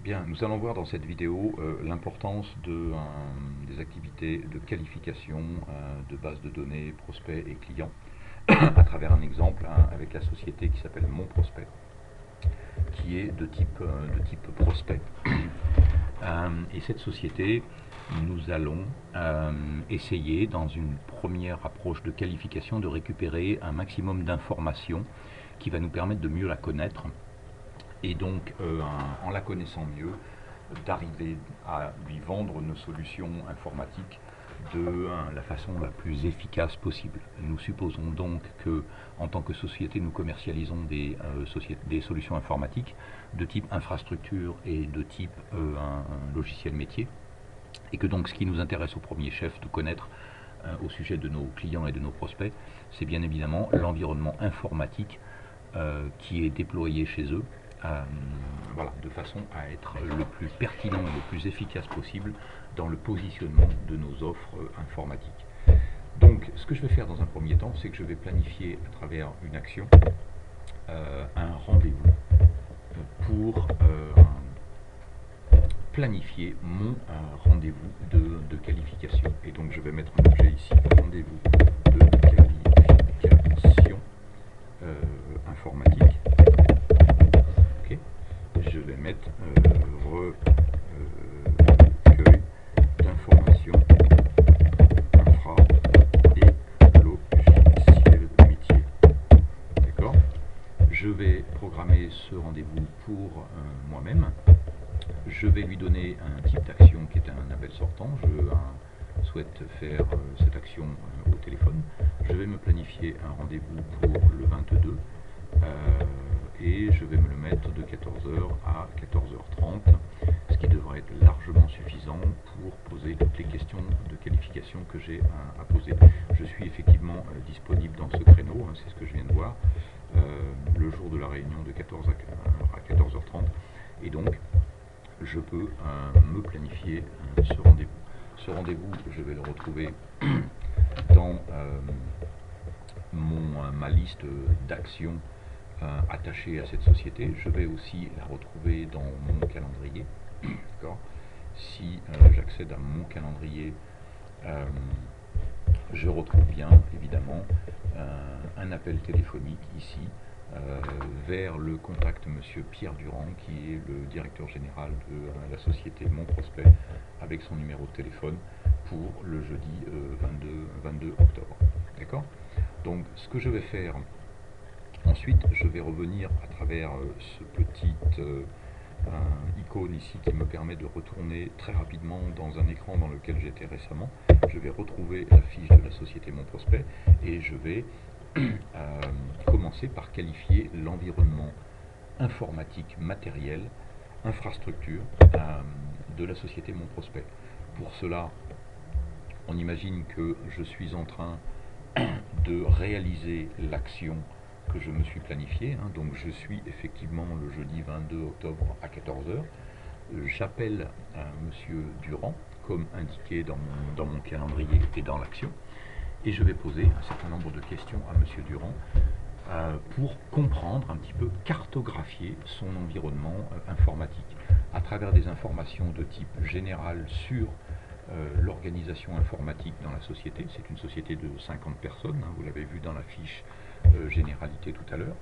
Bien, nous allons voir dans cette vidéo l'importance des activités de qualification de bases de données, prospects et clients à travers un exemple avec la société qui s'appelle Mon Prospect, qui est de type prospect. Et cette société, nous allons essayer, dans une première approche de qualification, de récupérer un maximum d'informations qui va nous permettre de mieux la connaître et donc en la connaissant mieux, d'arriver à lui vendre nos solutions informatiques de la façon la plus efficace possible. Nous supposons donc que, en tant que société, nous commercialisons des solutions informatiques de type infrastructure et de type un logiciel métier, et que donc ce qui nous intéresse au premier chef de connaître au sujet de nos clients et de nos prospects, c'est bien évidemment l'environnement informatique qui est déployé chez eux, voilà, de façon à être le plus pertinent et le plus efficace possible dans le positionnement de nos offres informatiques. Donc, ce que je vais faire dans un premier temps, c'est que je vais planifier à travers une action un rendez-vous pour planifier mon rendez-vous de qualification. Et donc, je vais mettre un objet ici, rendez-vous de qualification informatique. Okay. Je vais mettre recueil d'informations infra et logiciel métier. D'accord. Je vais programmer ce rendez-vous pour moi-même. Je vais lui donner un type d'action qui est un appel sortant. Je souhaite faire cette action au téléphone. Je vais me planifier un rendez-vous pour le 22 et je vais me le mettre de 14h à 14h30, ce qui devrait être largement suffisant pour poser toutes les questions de qualification que j'ai à poser. Je suis effectivement disponible dans ce créneau, c'est ce que je viens de voir, le jour de la réunion de 14 à 14h30, et donc je peux me planifier ce rendez-vous. Ce rendez-vous, je vais le retrouver dans ma liste d'actions attachées à cette société. Je vais aussi la retrouver dans mon calendrier. Si j'accède à mon calendrier, je retrouve bien évidemment un appel téléphonique ici vers le contact monsieur Pierre Durand, qui est le directeur général de la société Mon Prospect, avec son numéro de téléphone pour le jeudi 22 octobre. D'accord. Donc ce que je vais faire ensuite, je vais revenir à travers ce petit icône ici qui me permet de retourner très rapidement dans un écran dans lequel j'étais récemment. Je vais retrouver la fiche de la société Mon Prospect et je vais commencer par qualifier l'environnement informatique, matériel, infrastructure de la société Mon Prospect. Pour cela, on imagine que je suis en train de réaliser l'action que je me suis planifiée, donc je suis effectivement le jeudi 22 octobre à 14h. J'appelle monsieur Durand, comme indiqué dans mon calendrier et dans l'action, et je vais poser un certain nombre de questions à monsieur Durand pour comprendre un petit peu, cartographier son environnement informatique à travers des informations de type général sur l'organisation informatique dans la société. C'est une société de 50 personnes, vous l'avez vu dans la fiche généralité tout à l'heure.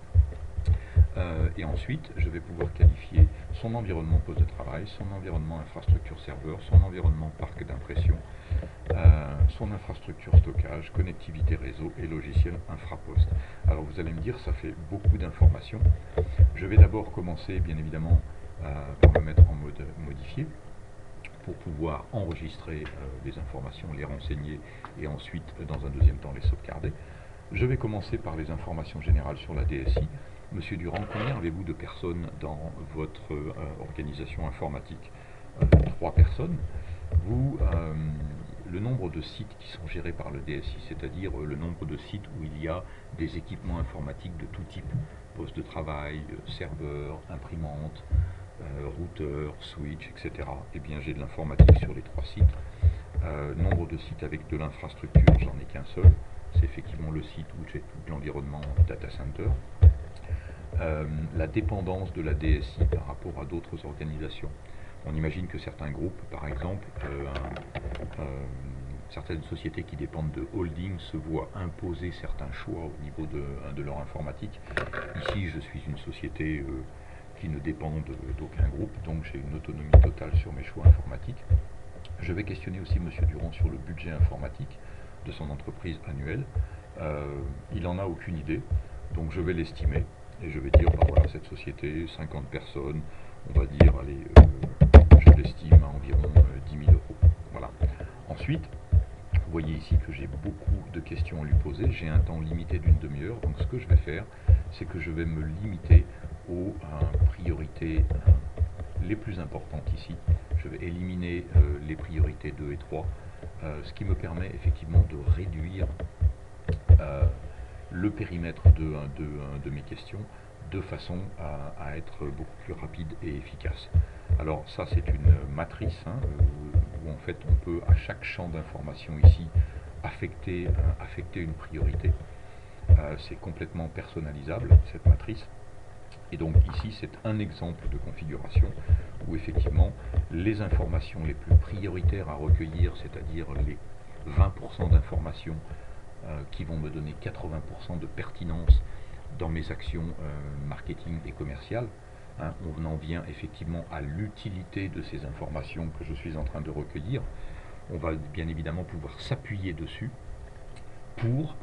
Et ensuite, je vais pouvoir qualifier son environnement poste de travail, son environnement infrastructure serveur, son environnement parc d'impression, son infrastructure stockage, connectivité réseau et logiciel infraposte. Alors vous allez me dire, ça fait beaucoup d'informations. Je vais d'abord commencer, bien évidemment, par me mettre en mode modifié, pour pouvoir enregistrer les informations, les renseigner et ensuite, dans un deuxième temps, les sauvegarder. Je vais commencer par les informations générales sur la DSI. Monsieur Durand, combien avez-vous de personnes dans votre organisation informatique? 3 personnes. Le nombre de sites qui sont gérés par le DSI, c'est-à-dire le nombre de sites où il y a des équipements informatiques de tout type, poste de travail, serveur, imprimante, routeur, switch, etc. Eh bien, j'ai de l'informatique sur les 3 sites. Nombre de sites avec de l'infrastructure, j'en ai qu'un seul. C'est effectivement le site où j'ai tout l'environnement data center. la dépendance de la DSI par rapport à d'autres organisations. On imagine que certains groupes, par exemple, certaines sociétés qui dépendent de holding se voient imposer certains choix au niveau de leur informatique. Ici, je suis une société qui ne dépend d'aucun groupe, donc j'ai une autonomie totale sur mes choix informatiques. Je vais questionner aussi M. Durand sur le budget informatique de son entreprise annuelle. Il n'en a aucune idée, donc je vais l'estimer et je vais dire, bah voilà, cette société, 50 personnes, on va dire, allez, je l'estime à environ 10 000 euros. Voilà. Ensuite, vous voyez ici que j'ai beaucoup de questions à lui poser, j'ai un temps limité d'une demi-heure, donc ce que je vais faire, c'est que je vais me limiter aux priorités les plus importantes ici. Je vais éliminer les priorités 2 et 3, ce qui me permet effectivement de réduire le périmètre de mes questions de façon à être beaucoup plus rapide et efficace. Alors ça, c'est une matrice où en fait on peut à chaque champ d'information ici affecter une priorité. C'est complètement personnalisable cette matrice. Et donc ici, c'est un exemple de configuration où effectivement les informations les plus prioritaires à recueillir, c'est-à-dire les 20% d'informations qui vont me donner 80% de pertinence dans mes actions marketing et commerciales. On en vient effectivement à l'utilité de ces informations que je suis en train de recueillir. On va bien évidemment pouvoir s'appuyer dessus pour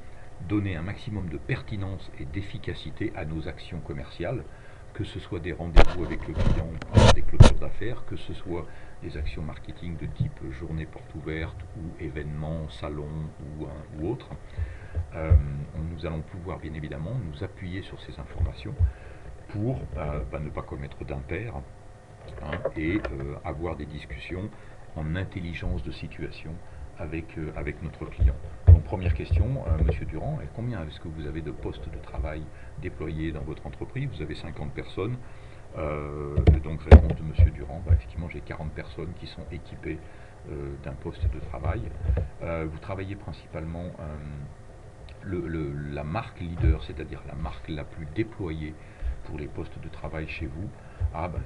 donner un maximum de pertinence et d'efficacité à nos actions commerciales, que ce soit des rendez-vous avec le client pour des clôtures d'affaires, que ce soit des actions marketing de type journée porte ouverte ou événements, salon ou autre. Nous allons pouvoir bien évidemment nous appuyer sur ces informations pour ne pas commettre d'impair et avoir des discussions en intelligence de situation avec notre client. Donc première question, Monsieur Durand, combien est-ce que vous avez de postes de travail déployés dans votre entreprise? Vous avez 50 personnes. Donc réponse de Monsieur Durand, effectivement j'ai 40 personnes qui sont équipées d'un poste de travail. Vous travaillez principalement la marque leader, c'est-à-dire la marque la plus déployée pour les postes de travail chez vous.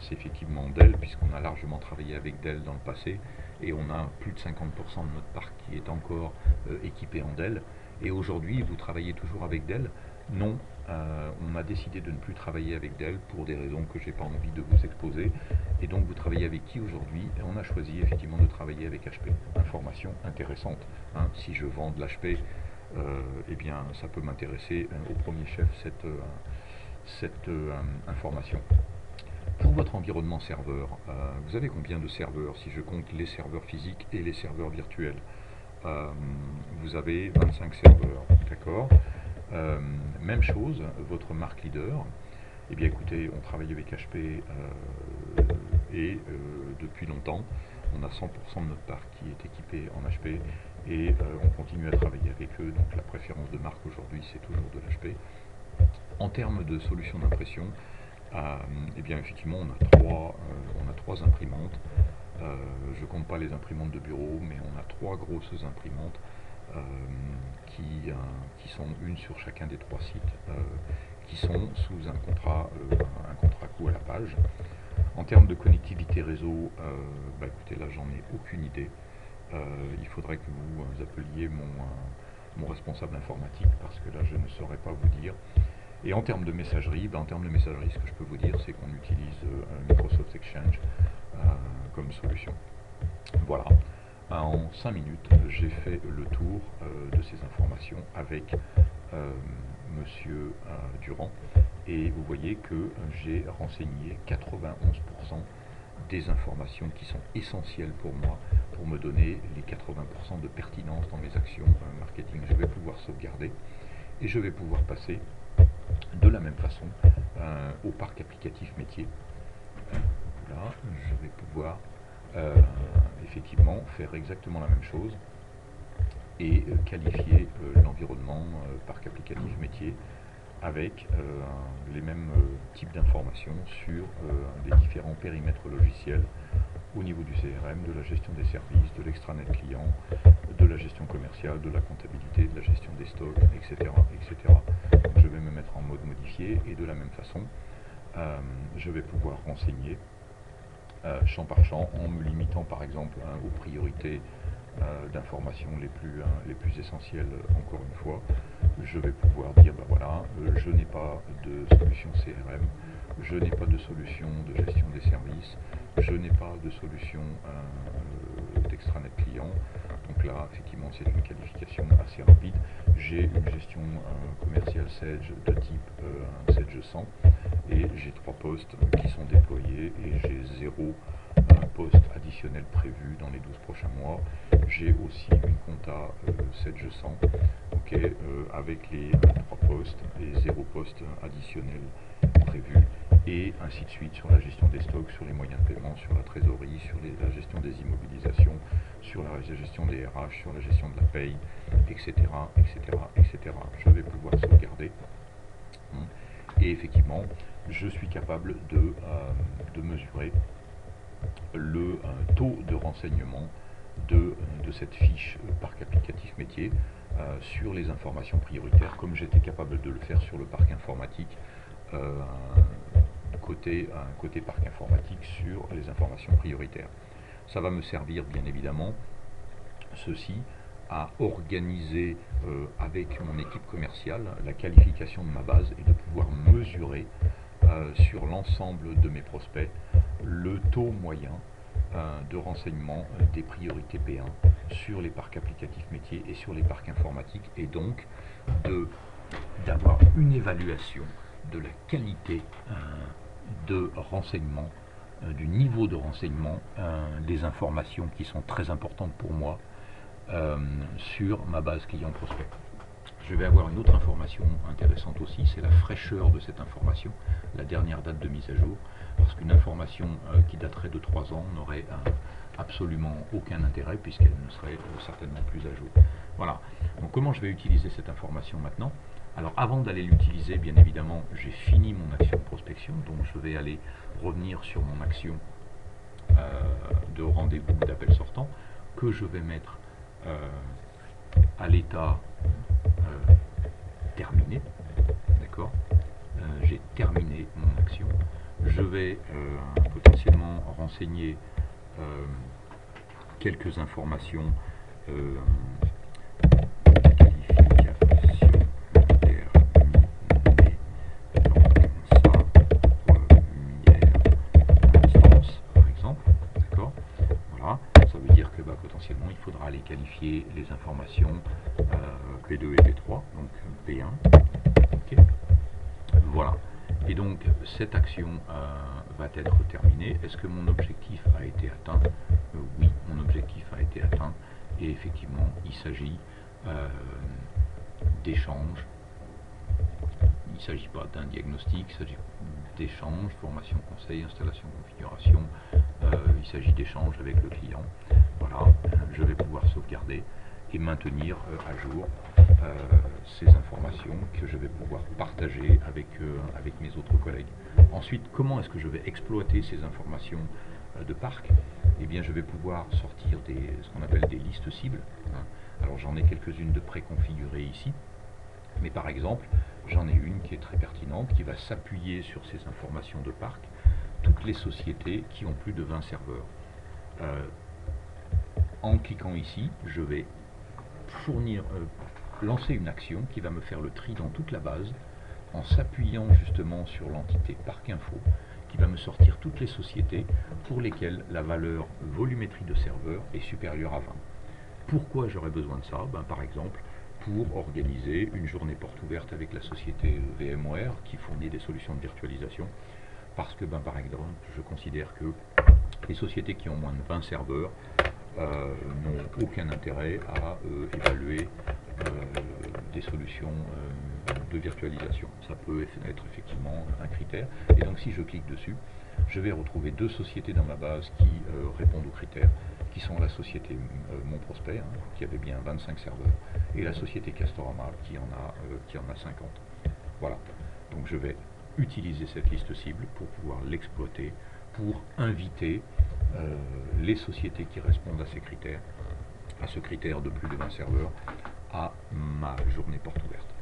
C'est effectivement Dell, puisqu'on a largement travaillé avec Dell dans le passé, et on a plus de 50% de notre parc qui est encore équipé en Dell. Et aujourd'hui, vous travaillez toujours avec Dell? Non, on a décidé de ne plus travailler avec Dell pour des raisons que je n'ai pas envie de vous exposer. Et donc vous travaillez avec qui aujourd'hui? Et on a choisi effectivement de travailler avec HP. Information intéressante. Si je vends de l'HP, eh bien ça peut m'intéresser au premier chef cette information. Pour votre environnement serveur, vous avez combien de serveurs si je compte les serveurs physiques et les serveurs virtuels? Vous avez 25 serveurs, d'accord. Même chose, votre marque leader, eh bien écoutez, on travaille avec HP et depuis longtemps, on a 100% de notre parc qui est équipé en HP et on continue à travailler avec eux, donc la préférence de marque aujourd'hui c'est toujours de l'HP. En termes de solutions d'impression, eh bien effectivement on a trois imprimantes. Je ne compte pas les imprimantes de bureau, mais on a 3 grosses imprimantes qui sont une sur chacun des 3 sites, qui sont sous un contrat coût à la page. En termes de connectivité réseau, écoutez, là j'en ai aucune idée. Il faudrait que vous appeliez mon responsable informatique, parce que là je ne saurais pas vous dire. Et en termes de messagerie, ce que je peux vous dire, c'est qu'on utilise Microsoft Exchange comme solution. Voilà. En 5 minutes, j'ai fait le tour de ces informations avec Monsieur Durand. Et vous voyez que j'ai renseigné 91% des informations qui sont essentielles pour moi, pour me donner les 80% de pertinence dans mes actions marketing. Je vais pouvoir sauvegarder et je vais pouvoir passer de la même façon au parc applicatif métier. Là, je vais pouvoir effectivement faire exactement la même chose et qualifier l'environnement parc applicatif métier avec les mêmes types d'informations sur les différents périmètres logiciels au niveau du CRM, de la gestion des services, de l'extranet client, de la gestion commerciale, de la comptabilité, de la gestion des stocks, etc. etc. Donc je vais me mettre en mode modifié et de la même façon, je vais pouvoir renseigner champ par champ en me limitant par exemple aux priorités d'informations les plus essentielles. Encore une fois, je vais pouvoir dire ben voilà, je n'ai pas de solution CRM, je n'ai pas de solution de gestion des services, je n'ai pas de solution d'extranet client. Donc là, effectivement, c'est une qualification assez rapide. J'ai une gestion commerciale Sage de type Sage 100 et j'ai 3 postes qui sont déployés et j'ai 0 poste additionnel prévu dans les 12 prochains mois. J'ai aussi une compta Sage 100 okay, avec les 3 postes et 0 poste additionnel prévu, et ainsi de suite sur la gestion des stocks, sur les moyens de paiement, sur la trésorerie, sur la gestion des immobilisations, sur la gestion des RH, sur la gestion de la paye, etc. etc., etc. Je vais pouvoir sauvegarder. Et effectivement, je suis capable de mesurer le taux de renseignement de cette fiche parc applicatif métier sur les informations prioritaires, comme j'étais capable de le faire sur le parc informatique, côté parc informatique sur les informations prioritaires. Ça va me servir bien évidemment, ceci, à organiser avec mon équipe commerciale la qualification de ma base et de pouvoir mesurer sur l'ensemble de mes prospects le taux moyen de renseignement des priorités P1 sur les parcs applicatifs métiers et sur les parcs informatiques, et donc d'avoir une évaluation de la qualité de renseignement, du niveau de renseignement des informations qui sont très importantes pour moi sur ma base client prospect. Je vais avoir une autre information intéressante aussi, c'est la fraîcheur de cette information, la dernière date de mise à jour, parce qu'une information qui daterait de 3 ans n'aurait absolument aucun intérêt puisqu'elle ne serait certainement plus à jour. Voilà. Donc comment je vais utiliser cette information maintenant? Alors avant d'aller l'utiliser, bien évidemment, j'ai fini mon action de prospection, donc je vais aller revenir sur mon action de rendez-vous d'appel sortant, que je vais mettre à l'état terminé. D'accord, j'ai terminé mon action. Je vais potentiellement renseigner quelques informations potentiellement il faudra aller qualifier les informations P2 et P3, donc P1. Okay. Voilà. Et donc cette action va être terminée. Est-ce que mon objectif a été atteint? Oui, mon objectif a été atteint. Et effectivement, il s'agit d'échanges. Il ne s'agit pas d'un diagnostic, il s'agit d'échanges, formation, conseil, installation, configuration. Il s'agit d'échanges avec le client. Voilà, je vais pouvoir sauvegarder et maintenir à jour ces informations que je vais pouvoir partager avec mes autres collègues. Ensuite, comment est-ce que je vais exploiter ces informations de parc? Eh bien, je vais pouvoir sortir ce qu'on appelle des listes cibles. Alors, j'en ai quelques-unes de préconfigurées ici, mais par exemple, j'en ai une qui est très pertinente, qui va s'appuyer sur ces informations de parc, toutes les sociétés qui ont plus de 20 serveurs. En cliquant ici, je vais lancer une action qui va me faire le tri dans toute la base, en s'appuyant justement sur l'entité Parc Info, qui va me sortir toutes les sociétés pour lesquelles la valeur volumétrie de serveurs est supérieure à 20. Pourquoi j'aurais besoin de ça? Par exemple, pour organiser une journée porte ouverte avec la société VMware qui fournit des solutions de virtualisation, parce que par exemple, je considère que les sociétés qui ont moins de 20 serveurs n'ont aucun intérêt à évaluer des solutions de virtualisation. Ça peut être effectivement un critère. Et donc si je clique dessus, je vais retrouver 2 sociétés dans ma base qui répondent aux critères, qui sont la société Mon Prospect, qui avait bien 25 serveurs, et la société Castorama qui en a 50. Voilà. Donc je vais utiliser cette liste cible pour pouvoir l'exploiter, pour inviter les sociétés qui répondent à ces critères, à ce critère de plus de 20 serveurs, à ma journée porte ouverte.